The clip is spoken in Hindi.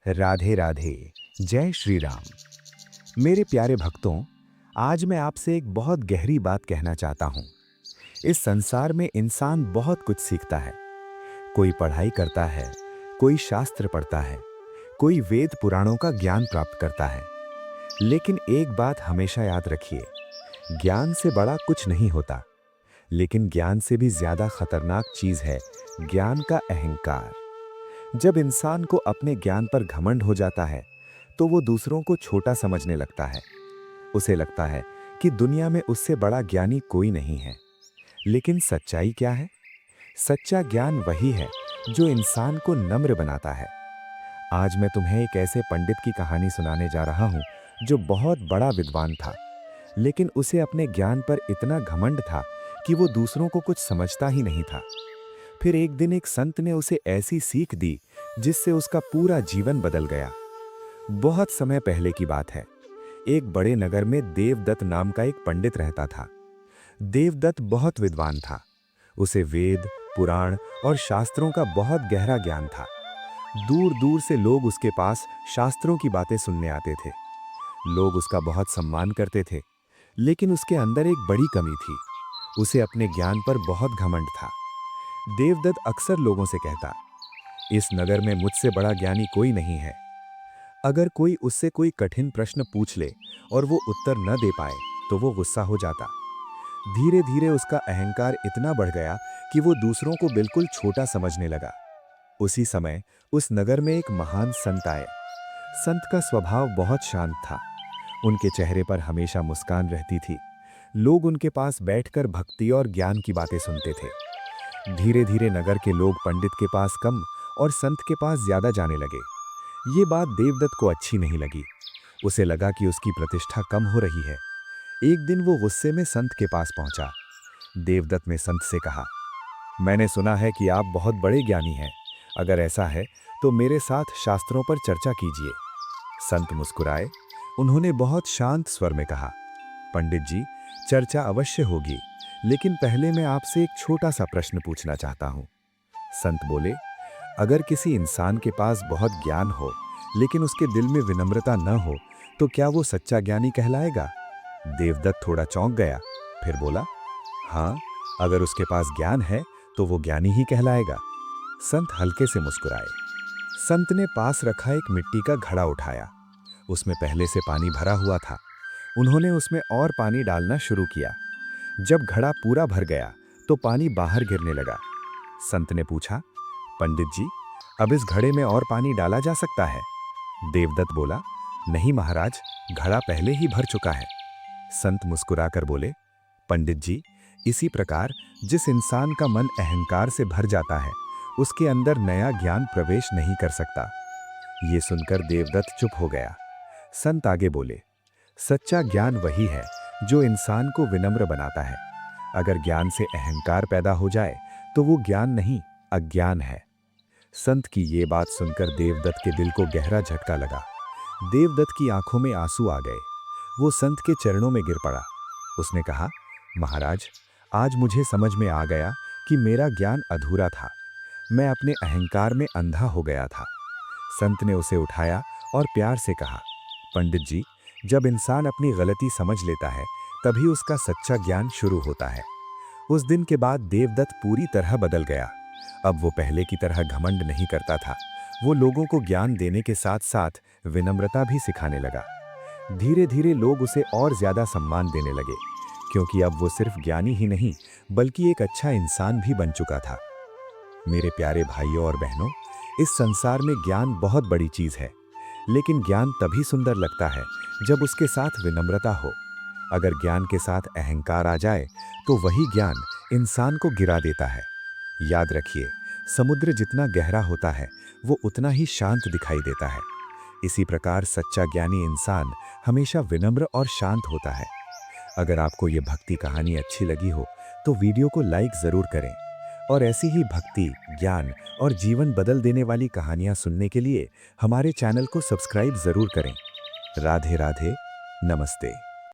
राधे राधे। जय श्री राम। मेरे प्यारे भक्तों, आज मैं आपसे एक बहुत गहरी बात कहना चाहता हूँ। इस संसार में इंसान बहुत कुछ सीखता है। कोई पढ़ाई करता है, कोई शास्त्र पढ़ता है, कोई वेद पुराणों का ज्ञान प्राप्त करता है। लेकिन एक बात हमेशा याद रखिए, ज्ञान से बड़ा कुछ नहीं होता। लेकिन ज्ञान से भी ज्यादा खतरनाक चीज है ज्ञान का अहंकार। जब इंसान को अपने ज्ञान पर घमंड हो जाता है, तो वो दूसरों को छोटा समझने लगता है। उसे लगता है कि दुनिया में उससे बड़ा ज्ञानी कोई नहीं है। लेकिन सच्चाई क्या है? सच्चा ज्ञान वही है जो इंसान को नम्र बनाता है। आज मैं तुम्हें एक ऐसे पंडित की कहानी सुनाने जा रहा हूं जो बहुत बड़ा विद्वान था, लेकिन उसे अपने ज्ञान पर इतना घमंड था कि वो दूसरों को कुछ समझता ही नहीं था। फिर एक दिन एक संत ने उसे ऐसी सीख दी जिससे उसका पूरा जीवन बदल गया। बहुत समय पहले की बात है। एक बड़े नगर में देवदत्त नाम का एक पंडित रहता था। देवदत्त बहुत विद्वान था। उसे वेद, पुराण और शास्त्रों का बहुत गहरा ज्ञान था। दूर दूर से लोग उसके पास शास्त्रों की बातें सुनने आते थे। लोग उसका बहुत सम्मान करते थे, लेकिन उसके अंदर एक बड़ी कमी थी। उसे अपने ज्ञान पर बहुत घमंड था। देवदत्त अक्सर लोगों से कहता, इस नगर में मुझसे बड़ा ज्ञानी कोई नहीं है। अगर कोई उससे कोई कठिन प्रश्न पूछ ले और वो उत्तर न दे पाए, तो वो गुस्सा हो जाता। धीरे धीरे उसका अहंकार इतना बढ़ गया कि वो दूसरों को बिल्कुल छोटा समझने लगा। उसी समय उस नगर में एक महान संत आए। संत का स्वभाव बहुत शांत था। उनके चेहरे पर हमेशा मुस्कान रहती थी। लोग उनके पास बैठकर भक्ति और ज्ञान की बातें सुनते थे। धीरे धीरे नगर के लोग पंडित के पास कम और संत के पास ज्यादा जाने लगे। ये बात देवदत्त को अच्छी नहीं लगी। उसे लगा कि उसकी प्रतिष्ठा कम हो रही है। एक दिन वो गुस्से में संत के पास पहुंचा। देवदत्त ने संत से कहा, मैंने सुना है कि आप बहुत बड़े ज्ञानी हैं। अगर ऐसा है तो मेरे साथ शास्त्रों पर चर्चा कीजिए। संत मुस्कुराए। उन्होंने बहुत शांत स्वर में कहा, पंडित जी, चर्चा अवश्य होगी, लेकिन पहले मैं आपसे एक छोटा सा प्रश्न पूछना चाहता हूं। संत बोले, अगर किसी इंसान के पास बहुत ज्ञान हो लेकिन उसके दिल में विनम्रता न हो, तो क्या वो सच्चा ज्ञानी कहलाएगा? देवदत्त थोड़ा चौंक गया, फिर बोला, हाँ, अगर उसके पास ज्ञान है तो वो ज्ञानी ही कहलाएगा। संत हल्के से मुस्कुराए। संत ने पास रखा एक मिट्टी का घड़ा उठाया। उसमें पहले से पानी भरा हुआ था। उन्होंने उसमें और पानी डालना शुरू किया। जब घड़ा पूरा भर गया तो पानी बाहर गिरने लगा। संत ने पूछा, पंडित जी, अब इस घड़े में और पानी डाला जा सकता है? देवदत्त बोला, नहीं महाराज, घड़ा पहले ही भर चुका है। संत मुस्कुराकर बोले, पंडित जी, इसी प्रकार जिस इंसान का मन अहंकार से भर जाता है, उसके अंदर नया ज्ञान प्रवेश नहीं कर सकता। ये सुनकर देवदत्त चुप हो गया। संत आगे बोले, सच्चा ज्ञान वही है जो इंसान को विनम्र बनाता है। अगर ज्ञान से अहंकार पैदा हो जाए तो वो ज्ञान नहीं, अज्ञान है। संत की ये बात सुनकर देवदत्त के दिल को गहरा झटका लगा। देवदत्त की आंखों में आंसू आ गए। वो संत के चरणों में गिर पड़ा। उसने कहा, महाराज, आज मुझे समझ में आ गया कि मेरा ज्ञान अधूरा था। मैं अपने अहंकार में अंधा हो गया था। संत ने उसे उठाया और प्यार से कहा, पंडित जी, जब इंसान अपनी गलती समझ लेता है, तभी उसका सच्चा ज्ञान शुरू होता है। उस दिन के बाद देवदत्त पूरी तरह बदल गया। अब वो पहले की तरह घमंड नहीं करता था। वो लोगों को ज्ञान देने के साथ साथ विनम्रता भी सिखाने लगा। धीरे धीरे लोग उसे और ज्यादा सम्मान देने लगे, क्योंकि अब वो सिर्फ ज्ञानी ही नहीं, बल्कि एक अच्छा इंसान भी बन चुका था। मेरे प्यारे भाइयों और बहनों, इस संसार में ज्ञान बहुत बड़ी चीज है, लेकिन ज्ञान तभी सुंदर लगता है जब उसके साथ विनम्रता हो। अगर ज्ञान के साथ अहंकार आ जाए तो वही ज्ञान इंसान को गिरा देता है। याद रखिए, समुद्र जितना गहरा होता है, वो उतना ही शांत दिखाई देता है। इसी प्रकार सच्चा ज्ञानी इंसान हमेशा विनम्र और शांत होता है। अगर आपको ये भक्ति कहानी अच्छी लगी हो तो वीडियो को लाइक जरूर करें, और ऐसी ही भक्ति, ज्ञान और जीवन बदल देने वाली कहानियां सुनने के लिए हमारे चैनल को सब्सक्राइब जरूर करें। राधे राधे, नमस्ते।